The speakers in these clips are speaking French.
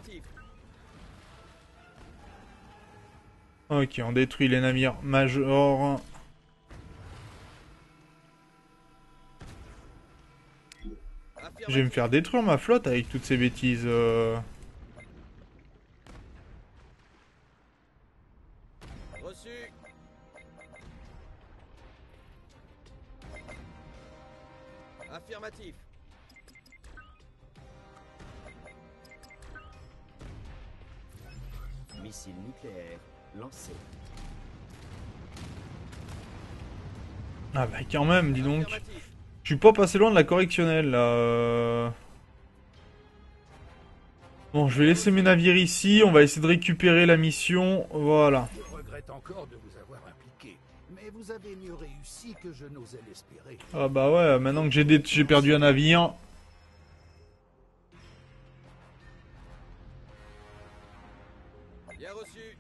Affirmatif. Ok, on détruit les navires majors. Je vais me Affirmatif. faire détruire ma flotte avec toutes ces bêtises. Reçu. Affirmatif. Missile nucléaire lancé. Ah bah quand même, dis donc. Affirmatif. Je suis pas passé loin de la correctionnelle là. Bon, je vais laisser mes navires ici. On va essayer de récupérer la mission. Voilà. Je regrette encore de vous avoir impliqué, mais vous avez mieux réussi que je n'osais l'espérer. Ah bah ouais, maintenant que j'ai perdu un navire. Bien reçu.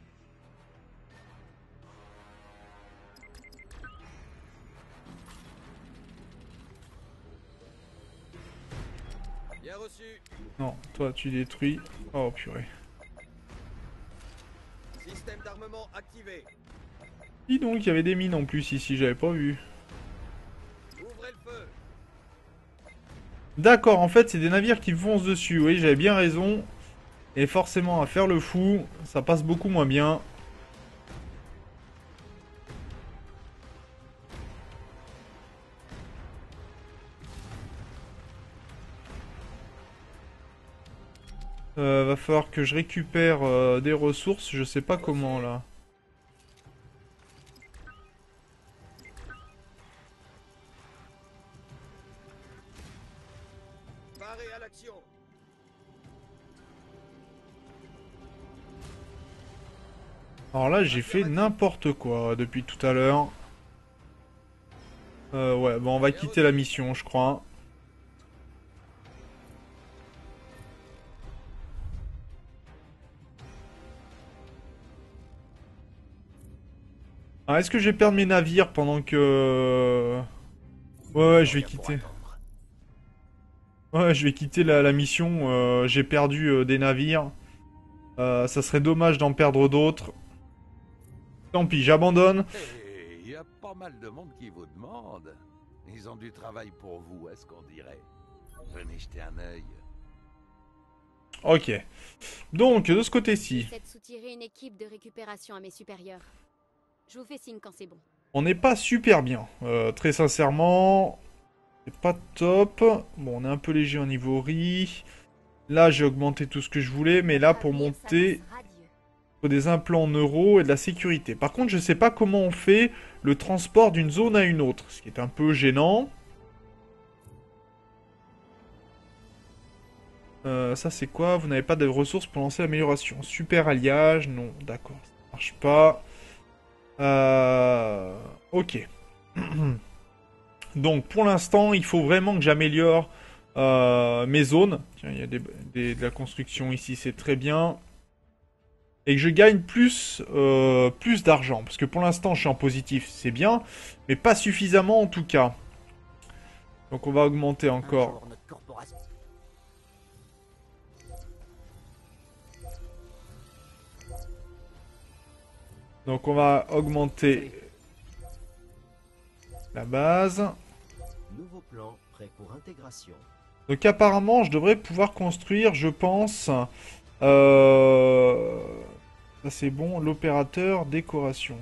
Bien reçu. Non, toi tu détruis. Oh purée. Système d'armement activé. Dis donc, il y avait des mines en plus ici, j'avais pas vu. Ouvrez le feu. D'accord, en fait c'est des navires qui foncent dessus. Oui, j'avais bien raison. Et forcément à faire le fou, ça passe beaucoup moins bien. Va falloir que je récupère des ressources, je sais pas comment là. Paré à l'action. Alors là j'ai fait n'importe quoi depuis tout à l'heure. Ouais, bon on va quitter la mission je crois. Ah, est-ce que je vais perdre mes navires pendant que... Ouais, je vais quitter. Ouais, je vais quitter la mission. J'ai perdu des navires. Ça serait dommage d'en perdre d'autres. Tant pis, j'abandonne. Et il y a pas mal de monde qui vous demande. Ils ont du travail pour vous, est-ce qu'on dirait? Venez jeter un œil. Ok. Donc, de ce côté-ci, J'essaie de soutirer une équipe de récupération à mes supérieurs. Je vous fais signe quand c'est bon. on n'est pas super bien. Très sincèrement, c'est pas top. Bon, on est un peu léger au niveau riz. Là, j'ai augmenté tout ce que je voulais, mais là, pour Navire monter, s'annonce radieux. il faut des implants en euros et de la sécurité. Par contre, je sais pas comment on fait le transport d'une zone à une autre, ce qui est un peu gênant. Ça, c'est quoi? Vous n'avez pas de ressources pour lancer l'amélioration. Super alliage, non, d'accord, ça marche pas. Ok. Donc, pour l'instant, il faut vraiment que j'améliore mes zones. Tiens, il y a de la construction ici, c'est très bien. Et que je gagne plus d'argent. Parce que pour l'instant, je suis en positif, c'est bien. Mais pas suffisamment en tout cas. Donc on va augmenter Un encore. jour, notre corporation. Donc on va augmenter la base. Nouveau plan prêt pour intégration. Donc apparemment, je devrais pouvoir construire, je pense... Ça c'est bon. L'opérateur, décoration.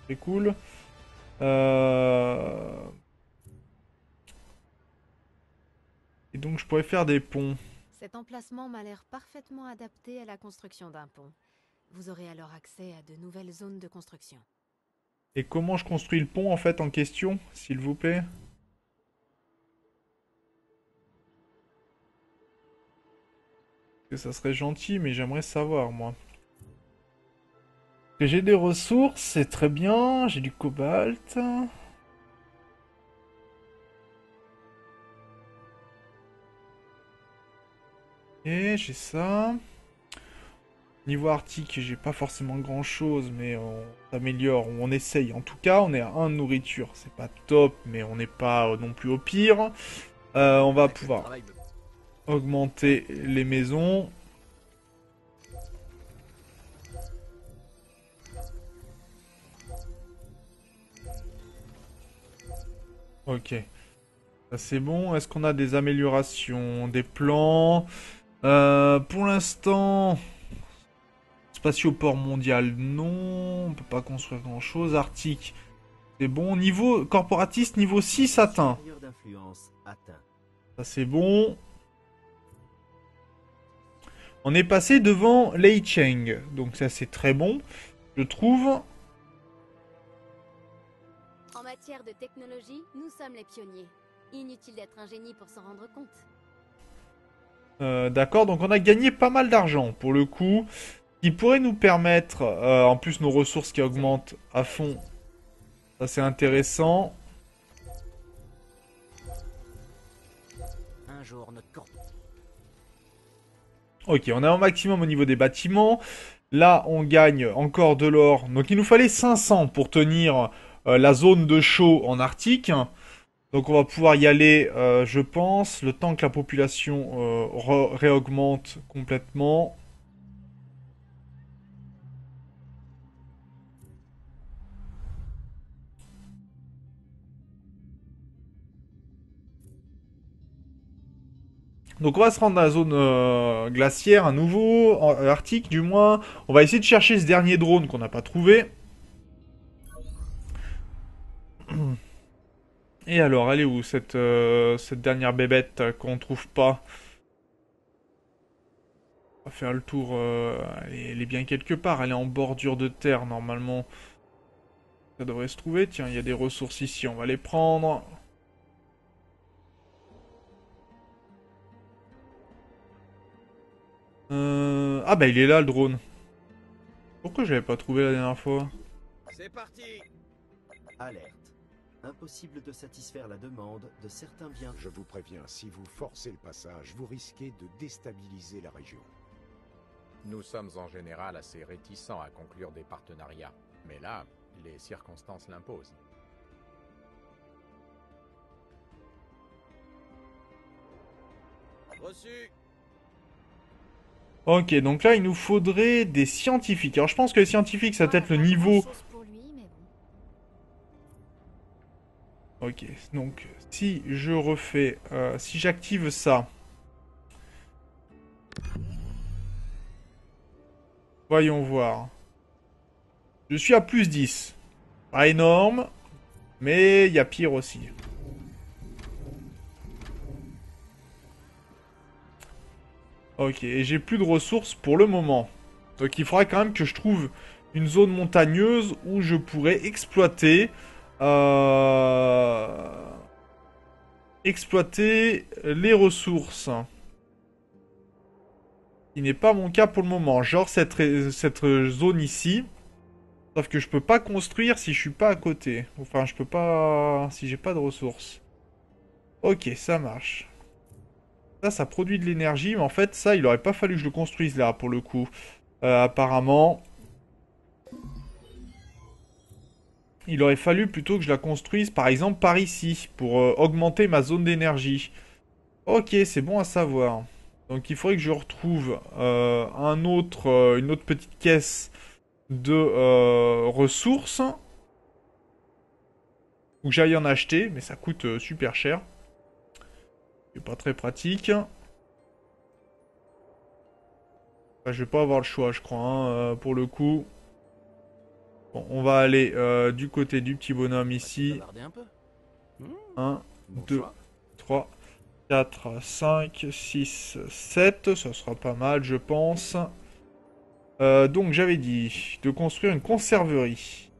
C'est cool. Et donc je pourrais faire des ponts. Cet emplacement m'a l'air parfaitement adapté à la construction d'un pont. Vous aurez alors accès à de nouvelles zones de construction. Et comment je construis le pont en fait en question, s'il vous plaît? Que ça serait gentil, mais j'aimerais savoir moi. Que j'ai des ressources, c'est très bien. J'ai du cobalt. Et j'ai ça. Niveau arctique, j'ai pas forcément grand chose, mais on s'améliore, on essaye. En tout cas, on est à 1 de nourriture. C'est pas top, mais on n'est pas non plus au pire. On va pouvoir augmenter les maisons. Ok. Ça c'est bon. Est-ce qu'on a des améliorations, des plans? Pour l'instant, spatioport mondial, non. On peut pas construire grand-chose. Arctique, c'est bon. Niveau corporatiste, niveau 6 atteint. Supérieur d'influence atteint. Ça c'est bon. On est passé devant Lei Cheng. Donc ça c'est très bon, je trouve. En matière de technologie, nous sommes les pionniers. Inutile d'être un génie pour s'en rendre compte. D'accord, donc on a gagné pas mal d'argent pour le coup, qui pourrait nous permettre, en plus nos ressources qui augmentent à fond, ça c'est intéressant. Un jour, notre corps. Ok, on est au maximum au niveau des bâtiments. Là, on gagne encore de l'or. Donc il nous fallait 500 pour tenir la zone de chaud en Arctique. Donc on va pouvoir y aller, je pense, le temps que la population réaugmente complètement. Donc on va se rendre dans la zone glaciaire à nouveau, arctique du moins. On va essayer de chercher ce dernier drone qu'on n'a pas trouvé. Et alors, elle est où cette dernière bébête qu'on trouve pas? On va faire le tour. Elle est bien quelque part. Elle est en bordure de terre normalement. Ça devrait se trouver. Tiens, il y a des ressources ici. On va les prendre. Ah bah il est là le drone. Pourquoi je l'avais pas trouvé la dernière fois? C'est parti. Alerte. Impossible de satisfaire la demande de certains biens. Je vous préviens, si vous forcez le passage, vous risquez de déstabiliser la région. Nous sommes en général assez réticents à conclure des partenariats. Mais là, les circonstances l'imposent. Reçu. Ok, donc là il nous faudrait des scientifiques. Alors je pense que les scientifiques ça va être le niveau... Pour lui, mais bon. Ok, donc si je refais... si j'active ça... Voyons voir. Je suis à plus 10. Pas énorme, mais il y a pire aussi. Ok, et j'ai plus de ressources pour le moment. Donc il faudra quand même que je trouve une zone montagneuse où je pourrais exploiter... exploiter les ressources. Ce n'est pas mon cas pour le moment. Genre cette zone ici. Sauf que je peux pas construire si je suis pas à côté. Enfin, je peux pas... si j'ai pas de ressources. Ok, ça marche. Ça produit de l'énergie. Mais en fait, ça, il aurait pas fallu que je le construise là, pour le coup. Apparemment. Il aurait fallu plutôt que je la construise, par exemple, par ici. Pour augmenter ma zone d'énergie. Ok, c'est bon à savoir. Donc il faudrait que je retrouve une autre petite caisse de ressources. Ou que j'aille en acheter, mais ça coûte super cher. C'est pas très pratique. Enfin, je vais pas avoir le choix, je crois, hein, pour le coup. Bon, on va aller du côté du petit bonhomme ici. 1, 2, 3, 4, 5, 6, 7. Ça sera pas mal, je pense. Donc, j'avais dit de construire une conserverie.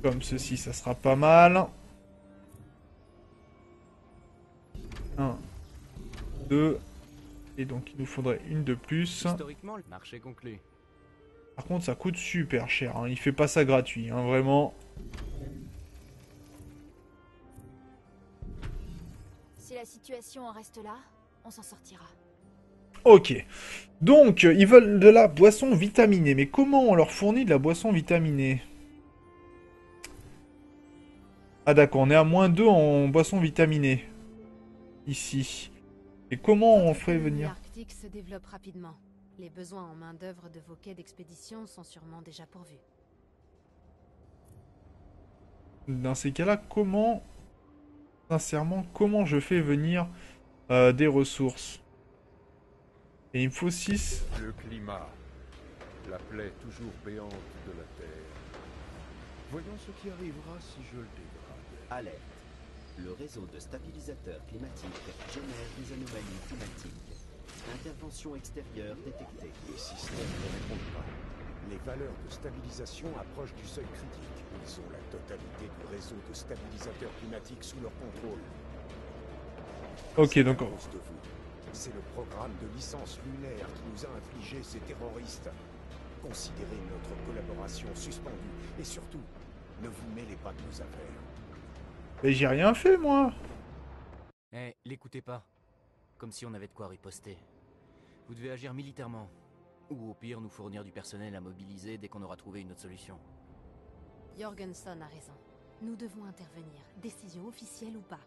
Comme ceci, ça sera pas mal. 1, 2. Et donc, il nous faudrait une de plus. Historiquement, le marché conclu. Par contre, ça coûte super cher. Hein. Il fait pas ça gratuit, hein, vraiment. Si la situation en reste là, on s'en sortira. Ok. Donc, ils veulent de la boisson vitaminée. Mais comment on leur fournit de la boisson vitaminée? Ah d'accord, on est à -2 en boisson vitaminée. Ici. Et comment on fait venir? L'Arctique se développe rapidement. Les besoins en main-d'œuvre de vos quais d'expédition sont sûrement déjà pourvus. Dans ces cas-là, comment... Sincèrement, comment je fais venir des ressources? Et il me faut 6. Le climat. La plaie toujours béante de la Terre. Voyons ce qui arrivera si je le dégrade. Alerte. Le réseau de stabilisateurs climatiques génère des anomalies climatiques. Intervention extérieure détectée. Les systèmes ne répondent pas. Les valeurs de stabilisation approchent du seuil critique. Ils ont la totalité du réseau de stabilisateurs climatiques sous leur contrôle. Ok, donc... À cause de vous. C'est le programme de licence lunaire qui nous a infligé ces terroristes. Considérez notre collaboration suspendue. Et surtout, ne vous mêlez pas de nos affaires. Mais j'ai rien fait, moi. Eh, l'écoutez pas. Comme si on avait de quoi riposter. Vous devez agir militairement. Ou au pire, nous fournir du personnel à mobiliser dès qu'on aura trouvé une autre solution. Jorgensen a raison. Nous devons intervenir, décision officielle ou pas.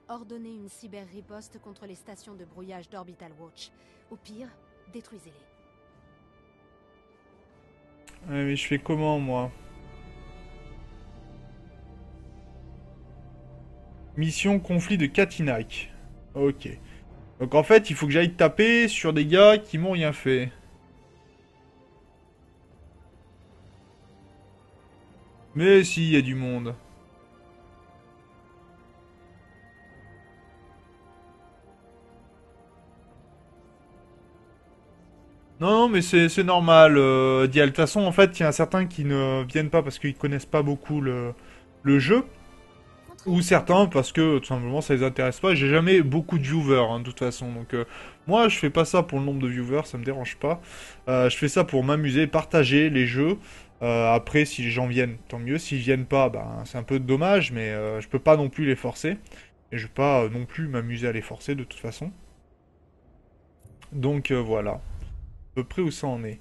Ordonner une cyber-riposte contre les stations de brouillage d'Orbital Watch. Au pire, détruisez-les. Ouais, mais je fais comment, moi? Mission conflit de Katinak. Ok. Donc en fait, il faut que j'aille taper sur des gars qui m'ont rien fait. Mais si, il y a du monde. Non, mais c'est normal, Dial. De toute façon, en fait, il y en a certains qui ne viennent pas parce qu'ils connaissent pas beaucoup le jeu. Ou certains parce que, tout simplement, ça les intéresse pas. J'ai jamais beaucoup de viewers, hein, de toute façon. Donc, moi, je fais pas ça pour le nombre de viewers, ça me dérange pas. Je fais ça pour m'amuser, partager les jeux. Après, si les gens viennent, tant mieux. S'ils viennent pas, ben, c'est un peu dommage, mais je peux pas non plus les forcer. Et je vais pas non plus m'amuser à les forcer, de toute façon. Donc, voilà. À peu près où ça en est.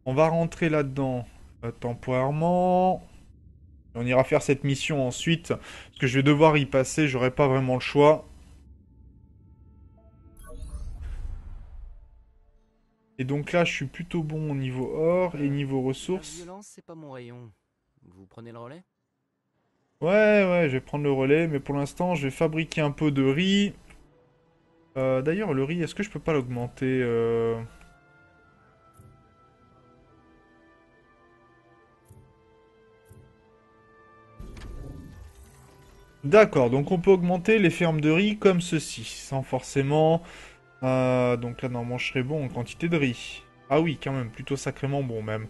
On va rentrer là-dedans temporairement. On ira faire cette mission ensuite. Parce que je vais devoir y passer. J'aurai pas vraiment le choix. Et donc là, je suis plutôt bon au niveau or et niveau ressources. La violence, c'est pas mon rayon. Vous prenez le relais? Ouais, je vais prendre le relais. Mais pour l'instant, je vais fabriquer un peu de riz. D'ailleurs, le riz, est-ce que je peux pas l'augmenter D'accord, donc on peut augmenter les fermes de riz comme ceci, sans forcément... donc là, normalement, je serais bon en quantité de riz. Ah oui, quand même, plutôt sacrément bon, même.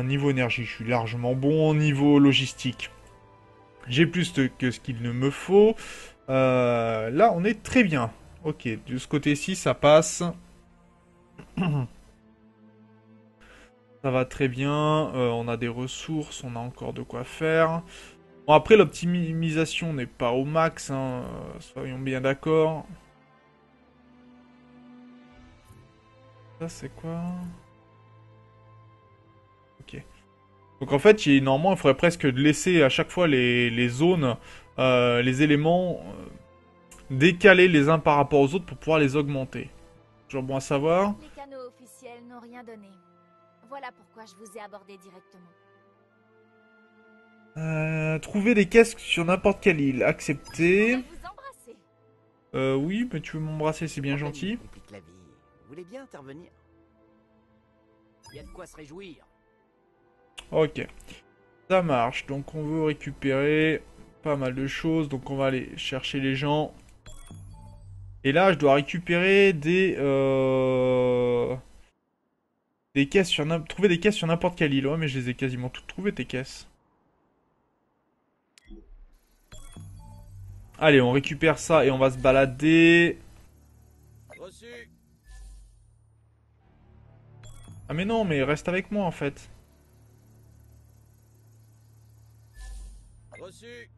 Niveau énergie, je suis largement bon. Niveau logistique, j'ai plus que ce qu'il ne me faut. Là, on est très bien. Ok, de ce côté-ci, ça passe. Ça va très bien. On a des ressources, on a encore de quoi faire. Bon, après, l'optimisation n'est pas au max, hein, soyons bien d'accord. Ça, c'est quoi? Ok. Donc, en fait, normalement, il faudrait presque laisser à chaque fois les zones, les éléments, décaler les uns par rapport aux autres pour pouvoir les augmenter. Toujours bon à savoir. Les canaux officiels n'ont rien donné. Voilà pourquoi je vous ai abordé directement. Trouver des caisses sur n'importe quelle île. Accepter. Vous embrasser. Oui, mais tu veux m'embrasser, c'est bien gentil. Complique la vie. Vous voulez bien intervenir? Il y a de quoi se réjouir. Ok. Ça marche. Donc on veut récupérer pas mal de choses. Donc on va aller chercher les gens. Et là, je dois récupérer des caisses sur trouver des caisses sur n'importe quelle île. Ouais, mais je les ai quasiment toutes trouvées, tes caisses. Allez, on récupère ça et on va se balader. Reçu. Ah mais non, mais reste avec moi en fait. Reçu.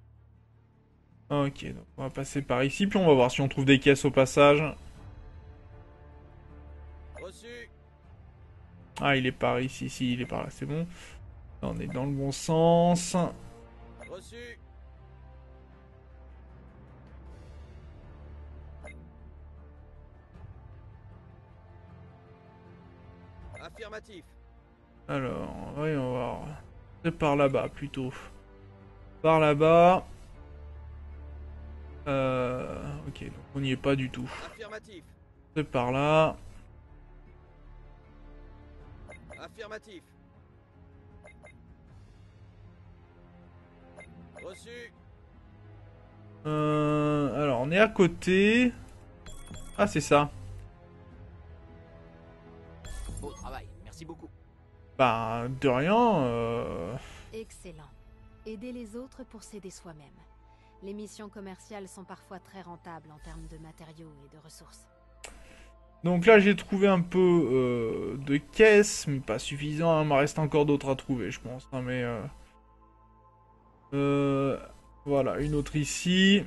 Ok, donc on va passer par ici, puis on va voir si on trouve des caisses au passage. Reçu. Ah, il est par ici, si, il est par là, c'est bon. Là, on est dans le bon sens. Reçu. Affirmatif. Alors, voyons voir. C'est par là-bas, plutôt. Par là-bas. Ok, donc on n'y est pas du tout. Affirmatif. C'est par là. Affirmatif. Reçu. Alors, on est à côté. Ah, c'est ça. Beau travail, merci beaucoup. Bah, de rien. Excellent. Aider les autres pour s'aider soi-même. Les missions commerciales sont parfois très rentables en termes de matériaux et de ressources. Donc là, j'ai trouvé un peu de caisses, mais pas suffisant. Il m'en reste encore d'autres à trouver, je pense. Hein, mais voilà, une autre ici.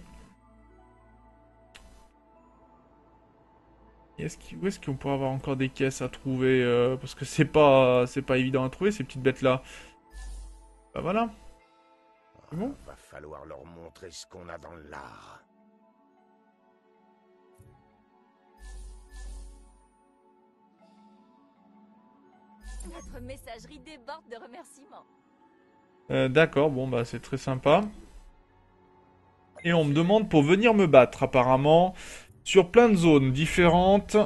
Où est-ce qu'on pourrait avoir encore des caisses à trouver parce que c'est pas évident à trouver ces petites bêtes là. Bah voilà. C'est bon. Va falloir leur montrer ce qu'on a dans l'art. Notre messagerie déborde de remerciements. D'accord, bon bah c'est très sympa. Et on me demande pour venir me battre apparemment sur plein de zones différentes.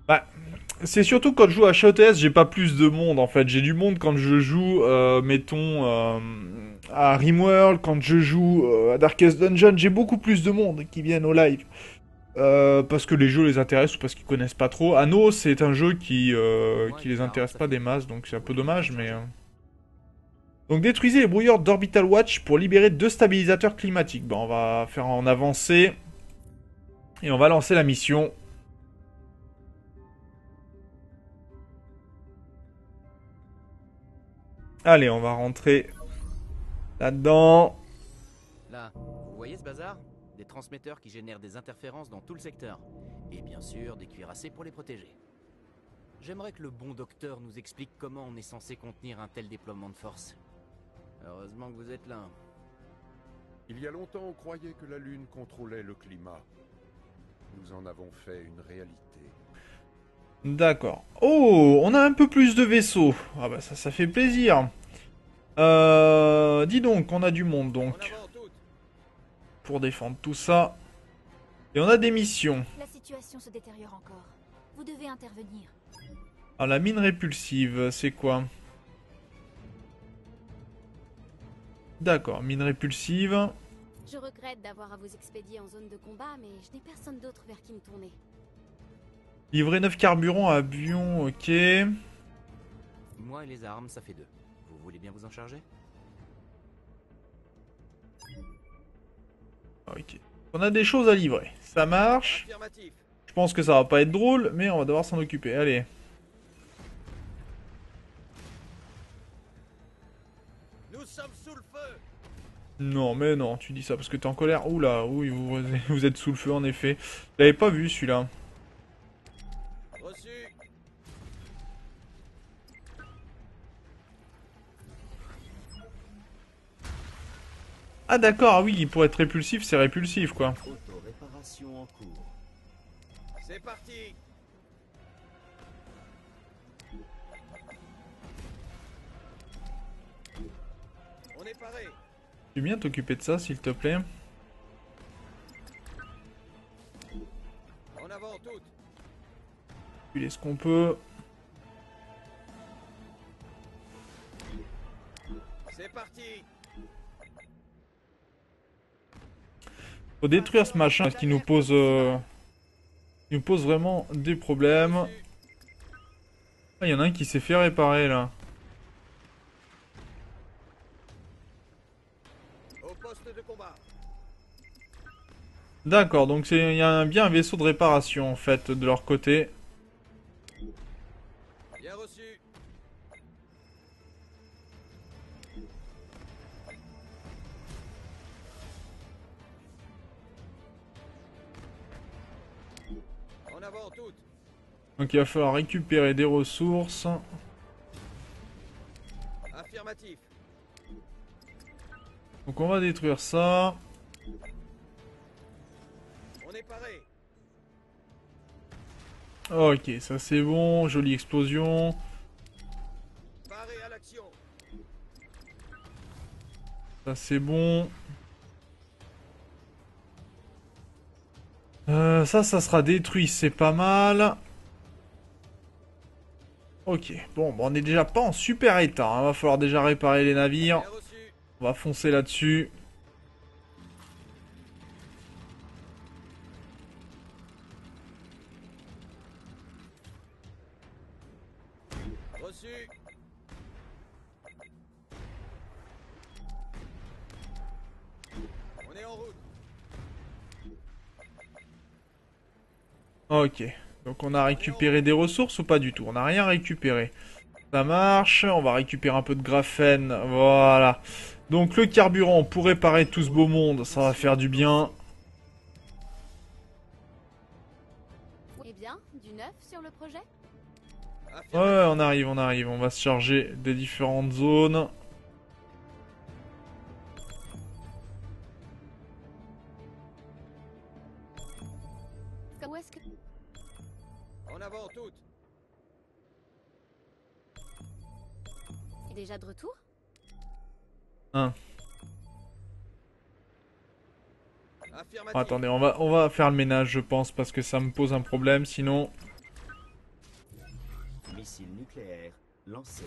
Bah, c'est surtout quand je joue à Shoutz, j'ai pas plus de monde en fait. J'ai du monde quand je joue, mettons, à Rimworld, quand je joue à Darkest Dungeon, j'ai beaucoup plus de monde qui viennent au live. Parce que les jeux les intéressent ou parce qu'ils connaissent pas trop. Anno, c'est un jeu qui les intéresse pas des masses, donc c'est un peu dommage, mais... Donc détruisez les brouilleurs d'Orbital Watch pour libérer 2 stabilisateurs climatiques. Bon, on va faire en avancer. Et on va lancer la mission. Allez, on va rentrer là-dedans. Là, vous voyez ce bazar? Des transmetteurs qui génèrent des interférences dans tout le secteur. Et bien sûr, des cuirassés pour les protéger. J'aimerais que le bon docteur nous explique comment on est censé contenir un tel déploiement de force. Heureusement que vous êtes là. Il y a longtemps, on croyait que la Lune contrôlait le climat. Nous en avons fait une réalité. D'accord. Oh, on a un peu plus de vaisseaux. Ah bah ça fait plaisir. Dis donc, on a du monde donc. Pour défendre tout ça. Et on a des missions. La situation se détériore encore. Vous devez intervenir. Ah, la mine répulsive, c'est quoi? D'accord, mine répulsive. Je regrette d'avoir à vous expédier en zone de combat, mais je n'ai personne d'autre vers qui me tourner. Livrer 9 carburants à avion, ok. Moi et les armes, ça fait 2. Vous voulez bien vous en charger? Ok. On a des choses à livrer. Ça marche. Je pense que ça va pas être drôle, mais on va devoir s'en occuper. Allez. Nous sommes sous le feu. Non, mais non, tu dis ça parce que t'es en colère. Oula, oui, vous êtes sous le feu en effet. Je l'avais pas vu celui-là. Reçu. Ah d'accord, ah oui, pour être répulsif, c'est répulsif quoi. Auto-réparation en cours. C'est parti. On est paré. Tu veux bien t'occuper de ça, s'il te plaît? En avant toutes. Tu laisses ce qu'on peut. C'est parti. Faut détruire ce machin parce qu'il nous pose vraiment des problèmes. Ah, il y en a un qui s'est fait réparer là. Au poste de combat. D'accord, donc il y a bien un vaisseau de réparation en fait de leur côté. Bien reçu. En avant toutes. Donc il va falloir récupérer des ressources. Affirmatif. Donc on va détruire ça. On est paré. Ok, ça c'est bon. Jolie explosion. Paré à l'action. Ça c'est bon. Ça sera détruit, c'est pas mal. Ok, bon, on est déjà pas en super état. Hein. Va falloir déjà réparer les navires. On va foncer là-dessus. Reçu. On est en route. Ok, donc on a récupéré des ressources ou pas du tout? On n'a rien récupéré. Ça marche, on va récupérer un peu de graphène, voilà. Donc le carburant pour réparer tout ce beau monde, ça va faire du bien. Eh bien, du neuf sur le projet? Ouais, on arrive, on va se charger des différentes zones. Où est-ce que... En avant toutes. Déjà de retour? Affirmatif. Attendez, on va faire le ménage, je pense, parce que ça me pose un problème, sinon... Missile nucléaire lancé.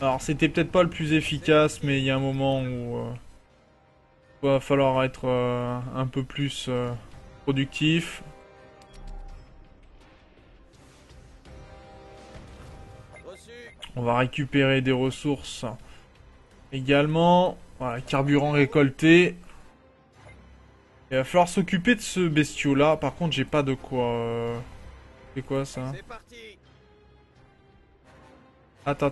Alors, c'était peut-être pas le plus efficace, mais il y a un moment où... va falloir être un peu plus productif. On va récupérer des ressources également. Voilà, carburant récolté. Il va falloir s'occuper de ce bestiau là. Par contre, j'ai pas de quoi. C'est quoi ça? Attends.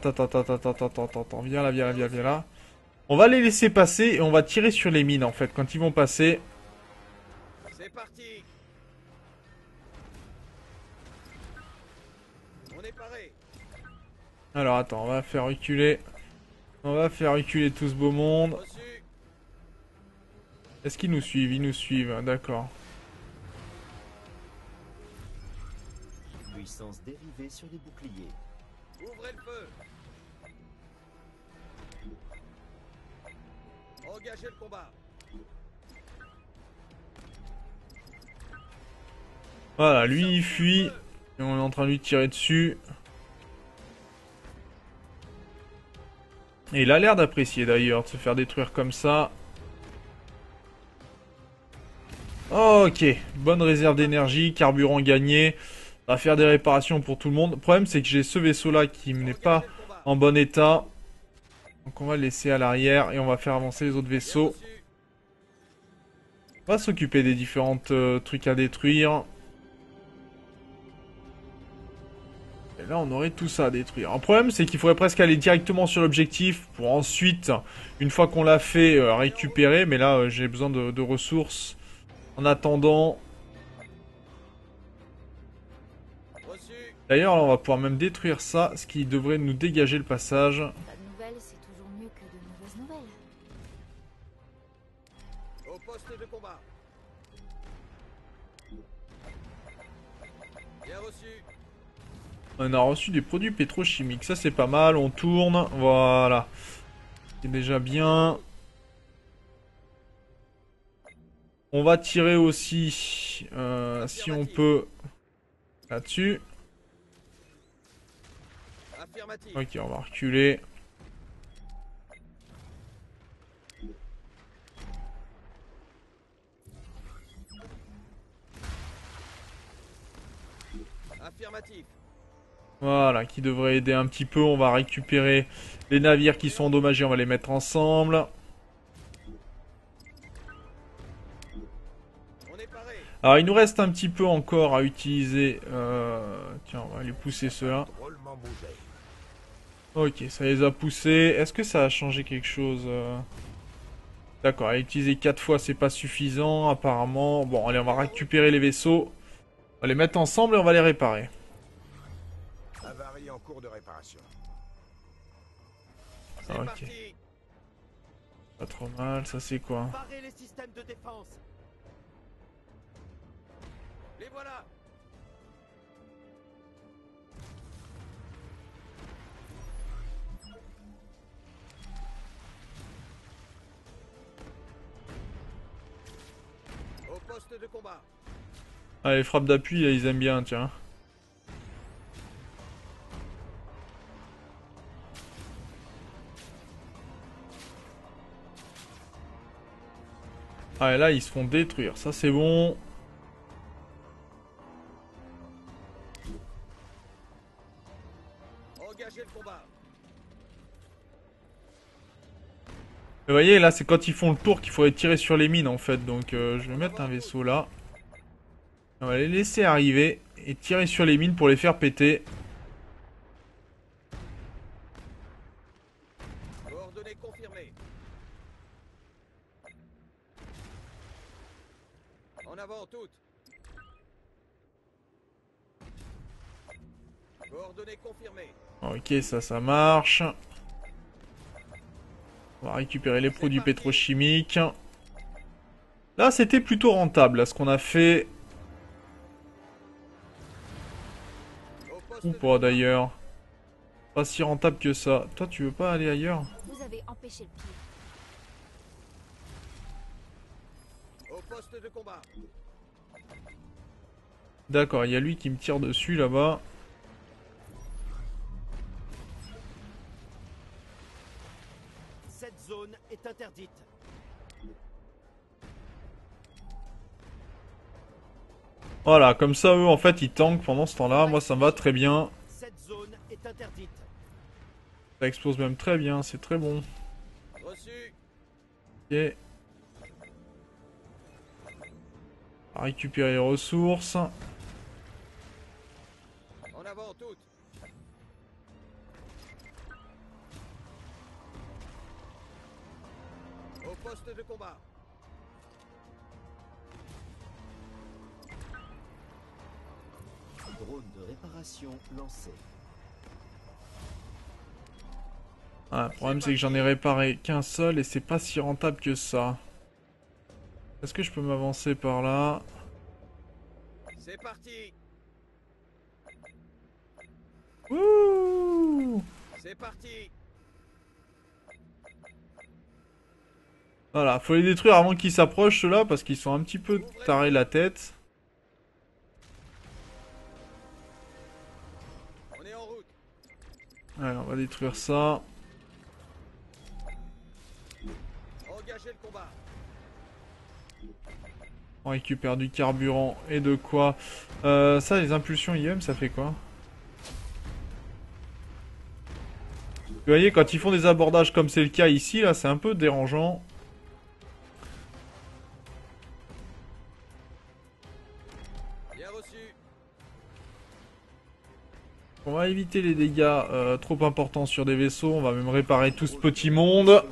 Viens là. On va les laisser passer et on va tirer sur les mines en fait. Quand ils vont passer. C'est parti. On est paré. Alors attends, on va faire reculer. On va faire reculer tout ce beau monde. Est-ce qu'ils nous suivent? Ils nous suivent, d'accord. Puissance dérivée sur les boucliers. Ouvrez le feu. Engagez le combat. Voilà, lui il fuit. Et on est en train de lui tirer dessus. Et il a l'air d'apprécier d'ailleurs de se faire détruire comme ça. Ok, bonne réserve d'énergie, carburant gagné. On va faire des réparations pour tout le monde. Le problème c'est que j'ai ce vaisseau là qui n'est pas en bon état. Donc on va le laisser à l'arrière et on va faire avancer les autres vaisseaux. On va s'occuper des différents trucs à détruire. Et là, on aurait tout ça à détruire. Un problème, c'est qu'il faudrait presque aller directement sur l'objectif pour ensuite, une fois qu'on l'a fait, récupérer. Mais là, j'ai besoin de ressources. En attendant... D'ailleurs, là, on va pouvoir même détruire ça, ce qui devrait nous dégager le passage. Pas de nouvelles, c'est toujours mieux que de mauvaises nouvelles. Au poste de combat. Bien reçu. On a reçu des produits pétrochimiques, ça c'est pas mal, on tourne, voilà. C'est déjà bien. On va tirer aussi, si on peut, là-dessus. Ok, on va reculer. Affirmatif. Voilà, qui devrait aider un petit peu. On va récupérer les navires qui sont endommagés, on va les mettre ensemble. Alors il nous reste un petit peu encore à utiliser. Tiens, on va aller pousser ceux-là. Ok, ça les a poussés. Est-ce que ça a changé quelque chose? D'accord, à utiliser 4 fois, c'est pas suffisant apparemment. Bon, allez, on va récupérer les vaisseaux. On va les mettre ensemble et on va les réparer. Avarie en cours de réparation. Ok. Pas trop mal, ça c'est quoi? Parez les systèmes de défense. Les voilà. poste de combat. Ah, les frappes d'appui, là, ils aiment bien, tiens. Ah, et là, ils se font détruire. Ça, c'est bon. Engagez le combat. Vous voyez, là, c'est quand ils font le tour qu'il faudrait tirer sur les mines, en fait. Donc, je vais mettre un vaisseau là. On va les laisser arriver et tirer sur les mines pour les faire péter. Coordonnées confirmées. En avant toutes. Coordonnées confirmées. Ok, ça marche. On va récupérer les produits pétrochimiques. Là, c'était plutôt rentable, là, ce qu'on a fait. Ou pas, d'ailleurs. Pas si rentable que ça. Toi, tu veux pas aller ailleurs? Vous avez empêché le pire. Au poste de combat. D'accord, il y a lui qui me tire dessus, là-bas. Cette zone est interdite. Voilà, comme ça, eux, en fait, ils tankent pendant ce temps-là. Moi, ça me va très bien. Cette zone est interdite. Ça explose même très bien, c'est très bon. Reçu. Ok. On va récupérer les ressources. En avant toutes. Au poste de combat. Drone de réparation lancé. Ah, le problème, c'est que j'en ai réparé qu'un seul et c'est pas si rentable que ça. Est-ce que je peux m'avancer par là? C'est parti. Ouh! C'est parti. Voilà, faut les détruire avant qu'ils s'approchent ceux-là parce qu'ils sont un petit peu tarés la tête. On est en route. Allez, on va détruire ça. Engagez le combat. On récupère du carburant et de quoi. Ça, les impulsions IM, ça fait quoi? Vous voyez, quand ils font des abordages comme c'est le cas ici, là, c'est un peu dérangeant. Bien reçu. On va éviter les dégâts trop importants sur des vaisseaux. On va même réparer tout ce petit monde.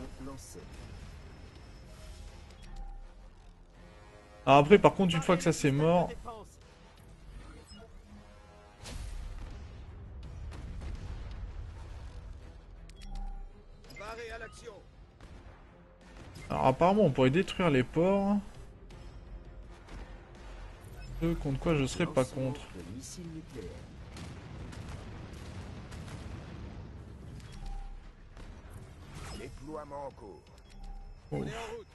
Alors après, par contre, une fois que ça c'est mort... Barré à l'action. Alors apparemment, on pourrait détruire les ports. Ce contre quoi je serais pas contre. De missiles nucléaires. Déploiement en cours. On est en route.